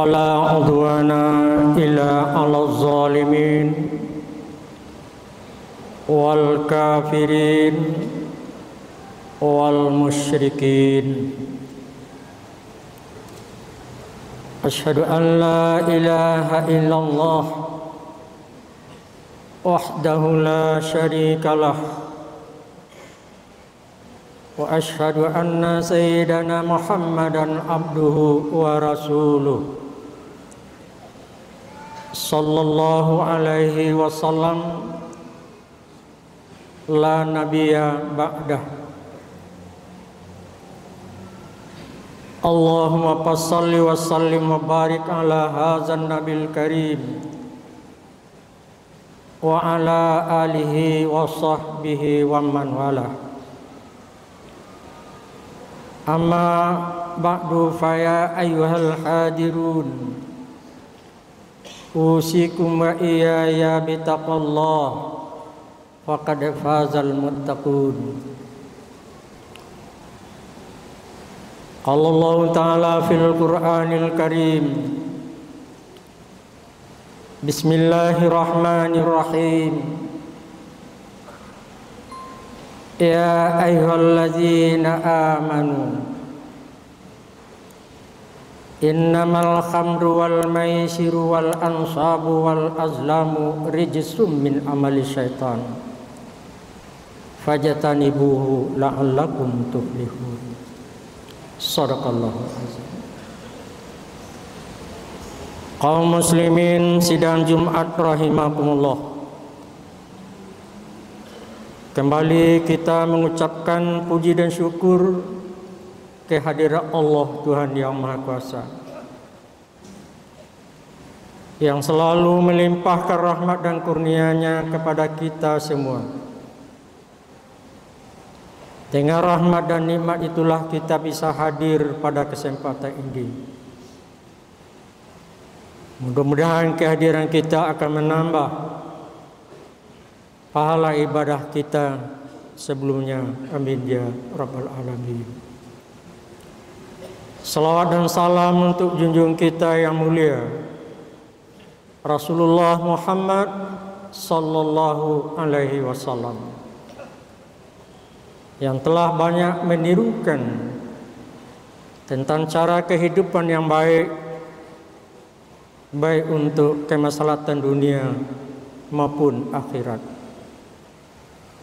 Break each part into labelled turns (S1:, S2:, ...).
S1: ولا عدوان إلا على الظالمين والكافرين والمشركين أشهد أن لا إله إلا الله وحده لا شريك له وأشهد أن سيدنا محمدا عبده ورسوله صلى الله عليه وسلم لا نبي بعده اللهم صل وسلم وبارك على هذا النبي الكريم وعلى آله وصحبه ومن والاه أما بعد فيا أيها الحاضرون أوصيكم وإياي بتقوى الله فقد فاز المتقون قال الله تعالى في القرآن الكريم بسم الله الرحمن الرحيم يا أيها الذين آمنوا إنما الخمر والميسر والأنصاب والأزلام رجس من عمل الشيطان فاجتنبوه لعلكم تفلحون Sadaqallahu azim. Kaum muslimin sidang Jumat rahimakumullah. Kembali kita mengucapkan puji dan syukur kehadirat Allah Tuhan yang Maha Kuasa yang selalu melimpahkan rahmat dan kurnia-Nya kepada kita semua. Dengan rahmat dan nikmat itulah kita bisa hadir pada kesempatan ini. Mudah-mudahan kehadiran kita akan menambah pahala ibadah kita sebelumnya. Amin ya Rabbal Alamin. Salawat dan salam untuk junjung kita yang mulia Rasulullah Muhammad sallallahu alaihi wasallam yang telah banyak menirukan tentang cara kehidupan yang baik untuk kemaslahatan dunia maupun akhirat.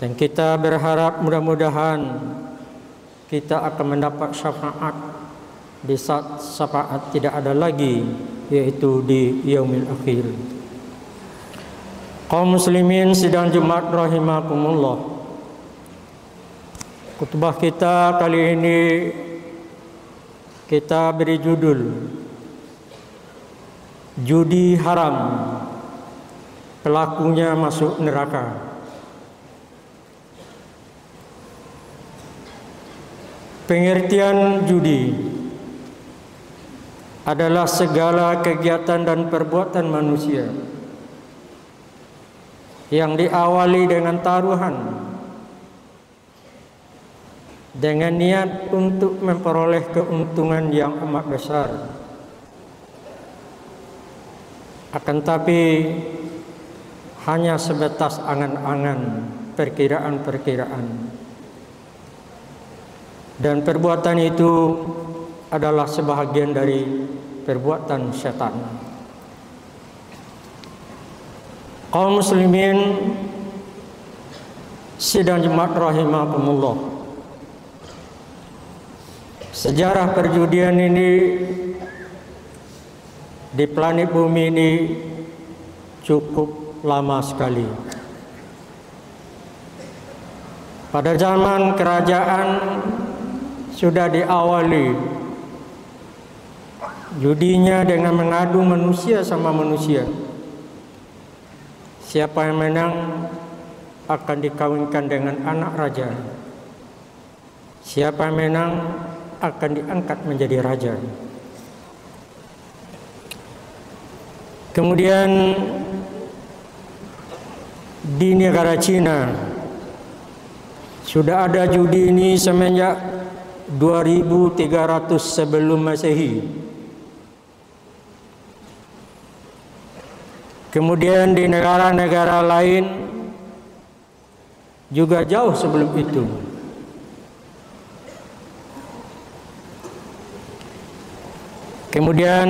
S1: Dan kita berharap mudah-mudahan kita akan mendapat syafaat di saat syafaat tidak ada lagi, yaitu di yaumil akhir. Kaum muslimin sidang Jumat rahimakumullah. Khutbah kita kali ini kita beri judul Judi Haram, pelakunya masuk neraka. Pengertian judi adalah segala kegiatan dan perbuatan manusia yang diawali dengan taruhan dengan niat untuk memperoleh keuntungan yang amat besar. Akan tapi hanya sebatas angan-angan, perkiraan-perkiraan. Dan perbuatan itu adalah sebahagian dari perbuatan setan. Kaum muslimin sidang Jumat rahimakumullah. Sejarah perjudian ini di planet bumi ini cukup lama sekali. Pada zaman kerajaan sudah diawali judinya dengan mengadu manusia sama manusia. Siapa yang menang akan dikawinkan dengan anak raja. Siapa yang menang akan diangkat menjadi raja. Kemudian di negara Cina sudah ada judi ini semenjak 2300 sebelum Masehi. Kemudian di negara-negara lain juga jauh sebelum itu. Kemudian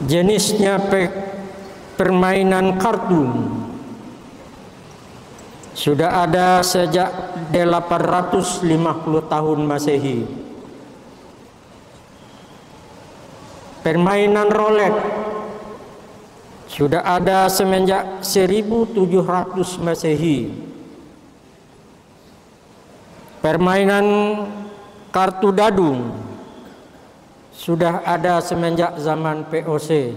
S1: jenisnya permainan kartu sudah ada sejak 850 tahun Masehi. Permainan roulette sudah ada semenjak 1700 Masehi. Permainan kartu dadu sudah ada semenjak zaman VOC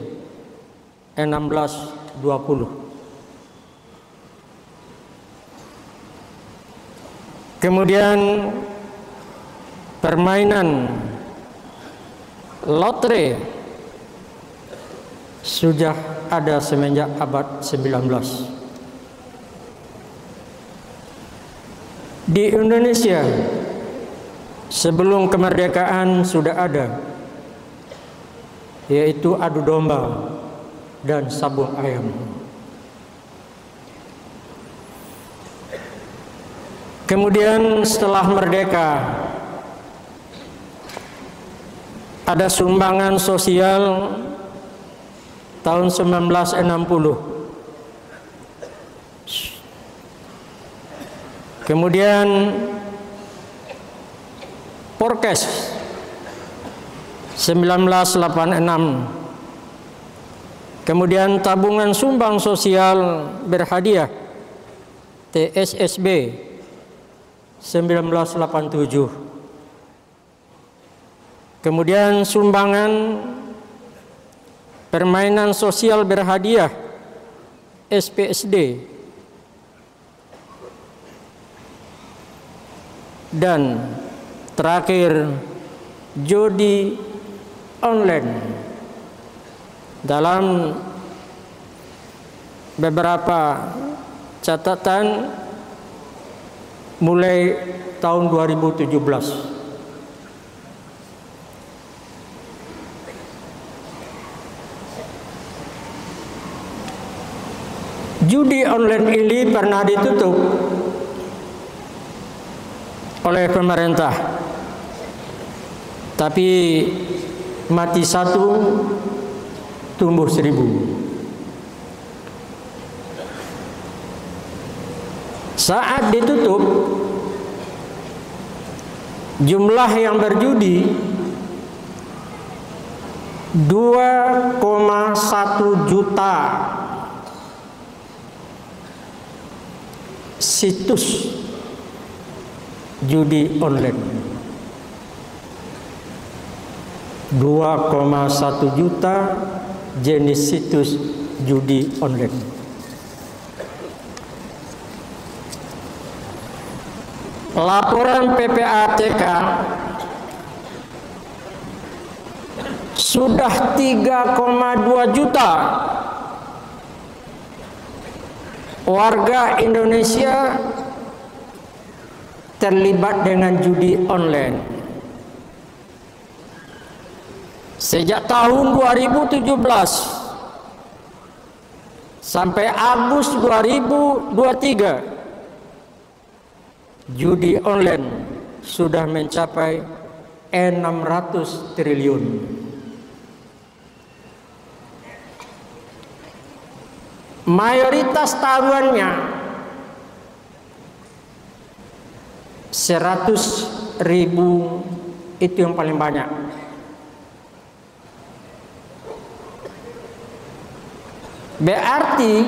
S1: 1620. Kemudian permainan lotre sudah ada semenjak abad 19. Di Indonesia sebelum kemerdekaan sudah ada, yaitu adu domba dan sabung ayam. Kemudian setelah merdeka ada sumbangan sosial tahun 1960. Kemudian Porkes 1986. Kemudian tabungan sumbang sosial berhadiah TSSB 1987. Kemudian sumbangan permainan sosial berhadiah SPSD, dan terakhir judi online. Dalam beberapa catatan mulai tahun 2017. Judi online ini pernah ditutup oleh pemerintah, tapi mati satu tumbuh 1000. Saat ditutup, jumlah yang berjudi 2,1 juta situs judi online. 2,1 juta jenis situs judi online. Laporan PPATK sudah 3,2 juta warga Indonesia terlibat dengan judi online. Sejak tahun 2017 sampai Agustus 2023, judi online sudah mencapai 600 triliun. Mayoritas taruhannya 100.000, itu yang paling banyak. Berarti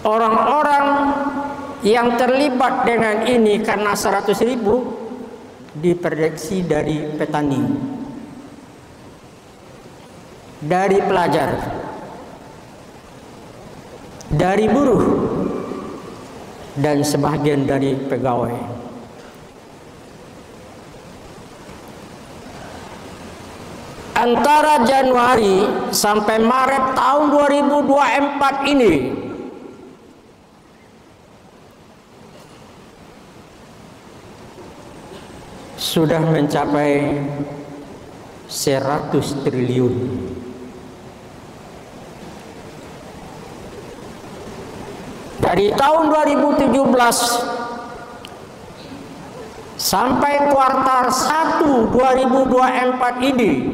S1: orang-orang yang terlibat dengan ini karena 100.000 diprediksi dari petani, dari pelajar, dari buruh, dan sebagian dari pegawai. Antara Januari sampai Maret tahun 2024 ini sudah mencapai 100 triliun. Dari tahun 2017 sampai kuartal 1 2024 ini,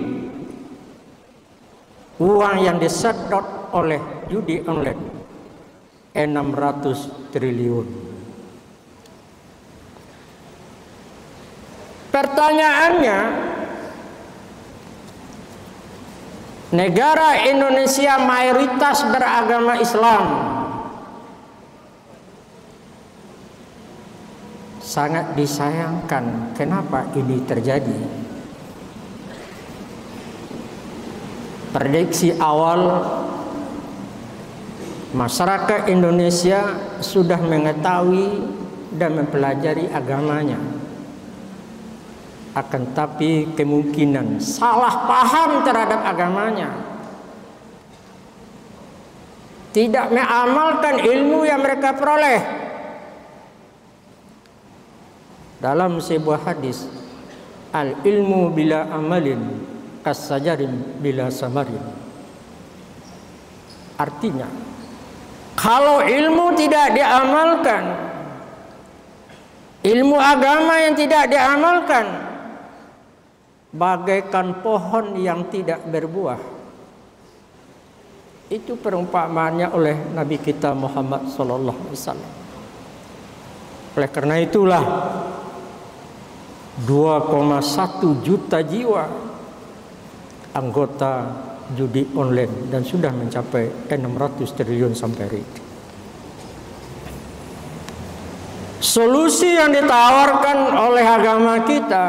S1: uang yang disedot oleh judi online 600 triliun. Pertanyaannya, negara Indonesia mayoritas beragama Islam. Sangat disayangkan kenapa ini terjadi. Prediksi awal, masyarakat Indonesia sudah mengetahui dan mempelajari agamanya. Akan tapi kemungkinan salah paham terhadap agamanya, tidak mengamalkan ilmu yang mereka peroleh. Dalam sebuah hadis, al ilmu bila amalin kasajarin bila samarin. Artinya, kalau ilmu tidak diamalkan, ilmu agama yang tidak diamalkan, bagaikan pohon yang tidak berbuah. Itu perumpamaannya oleh Nabi kita Muhammad SAW. Oleh karena itulah 2,1 juta jiwa anggota judi online dan sudah mencapai 600 triliun sampai hari ini. Solusi yang ditawarkan oleh agama kita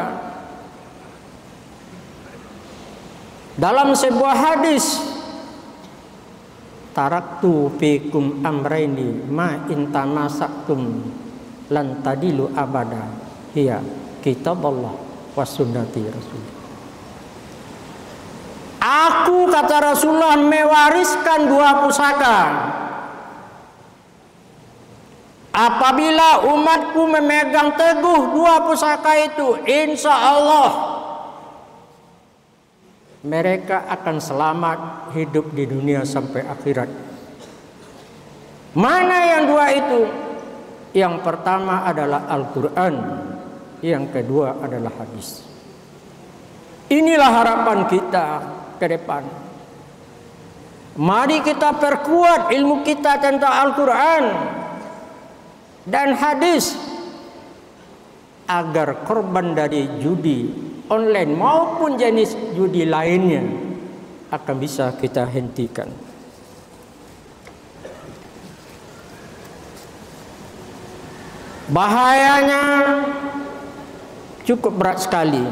S1: dalam sebuah hadis, taraktu fikum amraini ma intamasaktum lan tadilu abada hiya kitaballah wa sunnati rasul. Aku, kata Rasulullah, mewariskan 2 pusaka. Apabila umatku memegang teguh 2 pusaka itu, insya Allah mereka akan selamat hidup di dunia sampai akhirat. Mana yang 2 itu? Yang pertama adalah Al-Quran, yang kedua adalah hadis. Inilah harapan kita ke depan. Mari kita perkuat ilmu kita tentang Al-Quran dan hadis, agar korban dari judi online maupun jenis judi lainnya akan bisa kita hentikan. Bahayanya cukup berat sekali.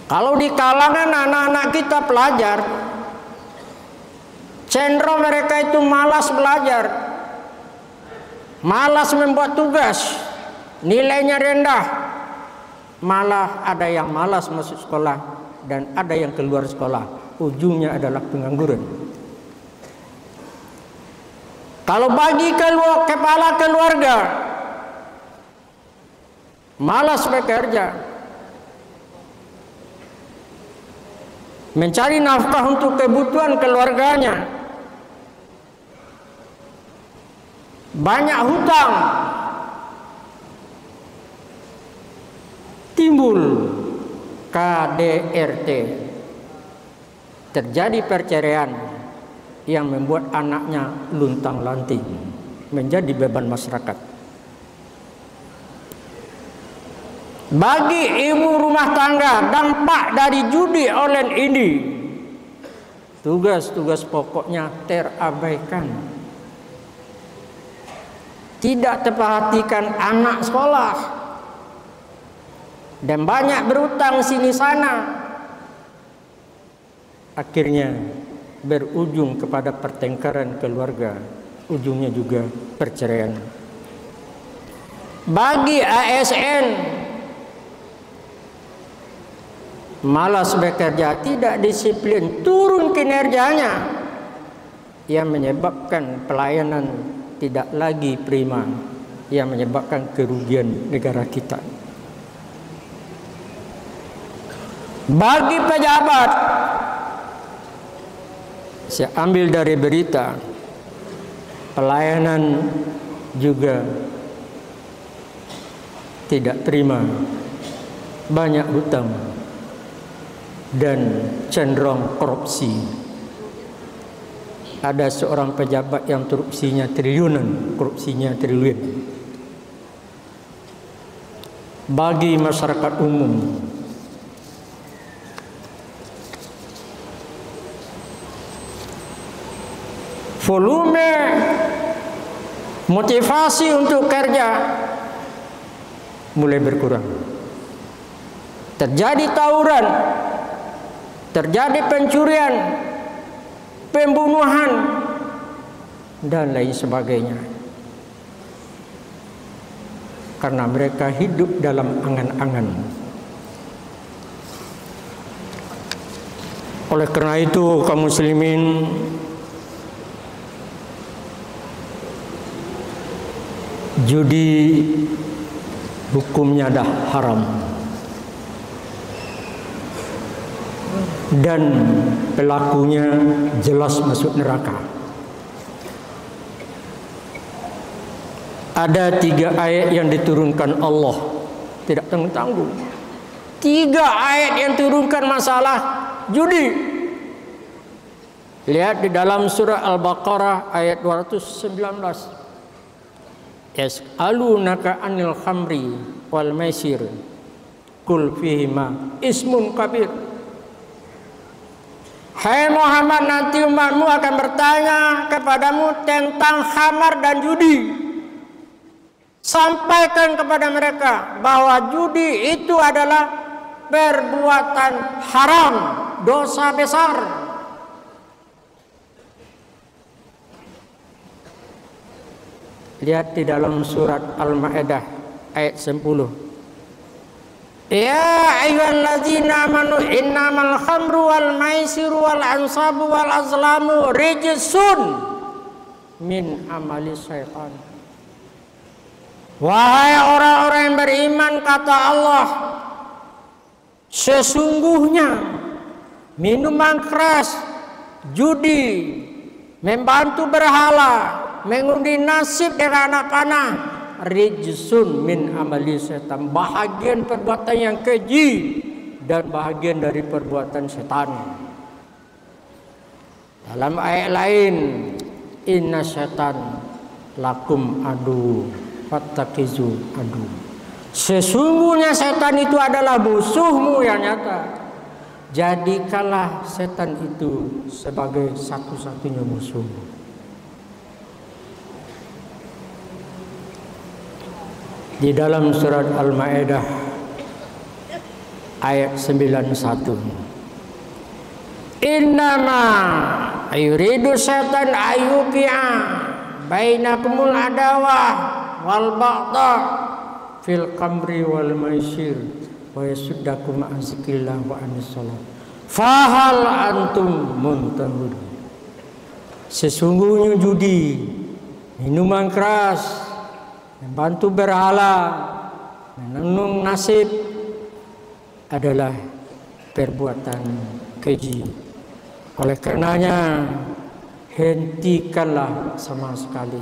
S1: Kalau di kalangan anak-anak kita pelajar, cenderung mereka itu malas belajar, malas membuat tugas, nilainya rendah. Malah ada yang malas masuk sekolah dan ada yang keluar sekolah. Ujungnya adalah pengangguran. Kalau bagi kepala keluarga malas bekerja, mencari nafkah untuk kebutuhan keluarganya, banyak hutang, timbul KDRT, terjadi perceraian yang membuat anaknya luntang-lanting, menjadi beban masyarakat. Bagi ibu rumah tangga, dampak dari judi online ini, tugas-tugas pokoknya terabaikan. Tidak terperhatikan anak sekolah, dan banyak berutang sini sana. Akhirnya berujung kepada pertengkaran keluarga, ujungnya juga perceraian. Bagi ASN, malas bekerja, tidak disiplin, turun kinerjanya, yang menyebabkan pelayanan tidak lagi prima, yang menyebabkan kerugian negara kita. Bagi pejabat, saya ambil dari berita, pelayanan juga tidak terima, banyak hutang dan cenderung korupsi. Ada seorang pejabat yang korupsinya triliunan, korupsinya triliun. Bagi masyarakat umum, volume motivasi untuk kerja mulai berkurang. Terjadi tawuran, terjadi pencurian, pembunuhan, dan lain sebagainya. Karena mereka hidup dalam angan-angan. Oleh karena itu, kaum muslimin, judi hukumnya dah haram dan pelakunya jelas masuk neraka. Ada 3 ayat yang diturunkan Allah, tidak tanggung-tanggung. 3 ayat yang turunkan masalah judi. Lihat di dalam surah Al-Baqarah ayat 219. Yas'alunaka 'anil khamri wal maisir qul fihima ismun kabir. Hai Muhammad, nanti umatmu akan bertanya kepadamu tentang khamar dan judi. Sampaikan kepada mereka bahwa judi itu adalah perbuatan haram, dosa besar. Lihat di dalam surat Al-Maidah ayat 10. Ya ayyuhalladzina amanu innamal khamru wal maisiru wal ansabu wal azlamu rijsun min amali syaitan. Wahai orang-orang yang beriman, kata Allah, sesungguhnya minuman keras, judi, membantu berhala, mengundi nasib dengan anak panah, rijsun min amali setan, bahagian perbuatan yang keji dan bahagian dari perbuatan setan. Dalam ayat lain, inna setan lakum adu fattakizu adu, sesungguhnya setan itu adalah musuhmu yang nyata. Jadikanlah setan itu sebagai satu-satunya musuhmu. Di dalam surat Al-Maidah ayat 91, innama yuridu setan ayyuqi'a bainakumul adawah wal baghdha fil khamri wal maisir wa yasuddakum an zikrillah wa anis shalah fahal antum muntahun. Sesungguhnya judi, minuman keras, membantu berhala, menenung nasib adalah perbuatan keji. Oleh karenanya hentikanlah sama sekali.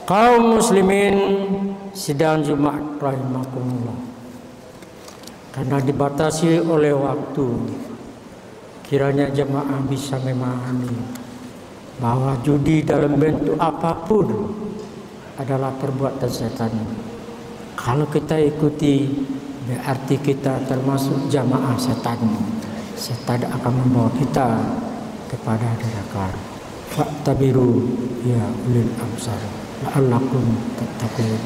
S1: Kaum muslimin sidang Jumat rahimakumullah, karena dibatasi oleh waktu, kiranya jemaah bisa memahami bahwa judi dalam bentuk apapun adalah perbuatan setan. Kalau kita ikuti, berarti kita termasuk jamaah setan. Setan akan membawa kita kepada neraka. Fa'tabiru ya ulil absar la'allakum tattaqun.